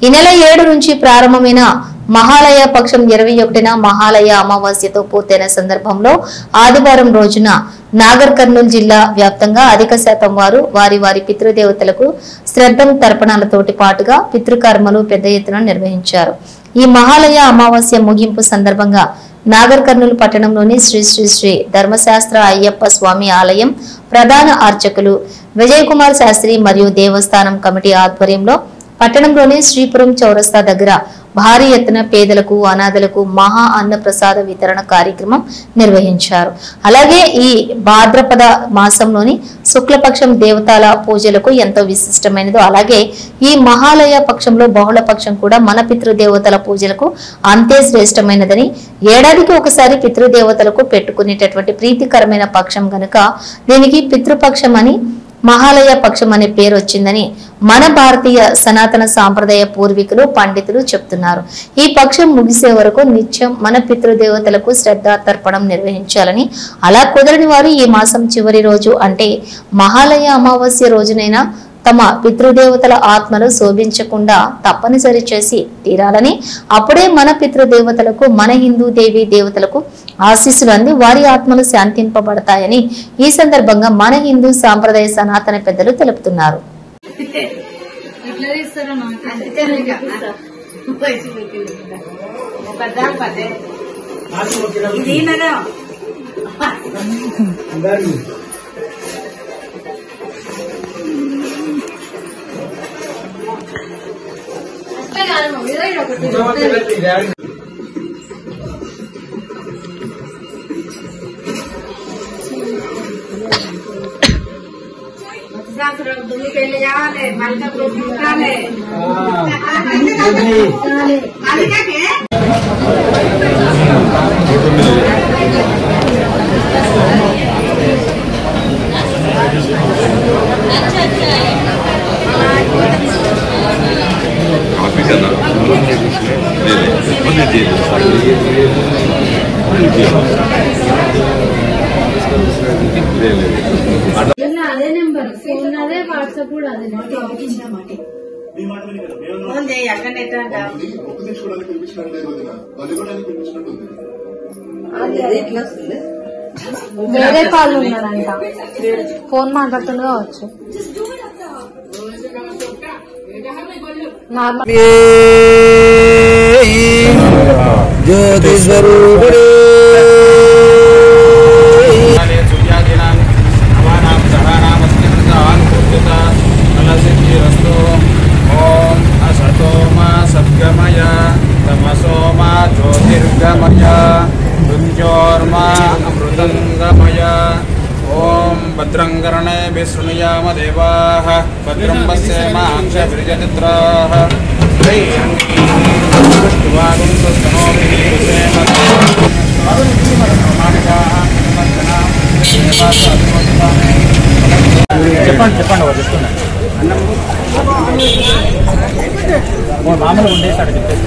ఈ నెల 7 నుంచి ప్రారంభమైన మహాలయ పక్షం 21న మహాలయ అమావాస్యతో పూర్తయిన సందర్భంలో ఆదివారం రోజున నాగర్ కర్నూలు జిల్లా వ్యాప్తంగా అధిక శాతం వారు వారి పితృదేవతలకు శ్రద్ధం తర్పణాలతోటి పాటుగా పితృకర్మలు పెద్ద ఎత్తున నిర్వహించారు. ఈ మహాలయ అమావాస్య ముగింపు సందర్భంగా నాగర్ కర్నూలు పట్టణంలోని శ్రీ శ్రీ శ్రీ ధర్మశాస్త్ర అయ్యప్ప స్వామి ఆలయం ప్రధాన అర్చకులు విజయ్ కుమార్ శాస్త్రి మరియు దేవస్థానం కమిటీ ఆధ్వర్యంలో పట్టణంలోని శ్రీపురం చౌరస్తా దగ్గర భారీ ఎత్తున పేదలకు అనాథలకు మహా అన్న ప్రసాద వితరణ కార్యక్రమం నిర్వహించారు. అలాగే ఈ భాద్రపద మాసంలోని శుక్లపక్షం దేవతల పూజలకు ఎంతో విశిష్టమైనదో అలాగే ఈ మహాలయ పక్షంలో బహుళ పక్షం కూడా మన పితృదేవతల పూజలకు అంతే శ్రేష్టమైనదని, ఏడాదికి ఒకసారి పితృదేవతలకు పెట్టుకునేటటువంటి ప్రీతికరమైన పక్షం గనుక దీనికి పితృపక్షం అని మహాలయ పక్షం అనే పేరు వచ్చిందని మన భారతీయ సనాతన సాంప్రదాయ పూర్వీకులు పండితులు చెప్తున్నారు. ఈ పక్షం ముగిసే వరకు నిత్యం మన పితృదేవతలకు శ్రద్ధ తర్పణం నిర్వహించాలని, అలా కుదరని వారు ఈ మాసం చివరి రోజు అంటే మహాలయ అమావాస్య రోజునైనా తమ పితృదేవతల ఆత్మలు శోభించకుండా తప్పనిసరి చేసి తీరాలని, అప్పుడే మన పితృదేవతలకు మన హిందూ దేవి దేవతలకు ఆశీస్సులు అంది వారి ఆత్మలు శాంతింపబడతాయని ఈ సందర్భంగా మన హిందూ సాంప్రదాయ సనాతన పెద్దలు తెలుపుతున్నారు. అదే నెంబర్ ఫోన్ అదే వాట్సాప్ కూడా అదే వేరే కాళ్ళు ఉన్నారంట, ఫోన్ మాట్లాడుతుంది కావచ్చు. జ్యోతి స్వరూపిణి ఓం అసతో మా సద్గమయ తమసో మా జ్యోతిర్గమయ మృత్యోర్మా అమృతంగమయ. ఓం భద్రం కర్ణే శృణుయామ దేవాః భద్రం పశ్యేమాక్షభిర్యజత్రాః చెప్పండి చెప్తున్నా మామూలు ఉండేసాడు చెప్పేసి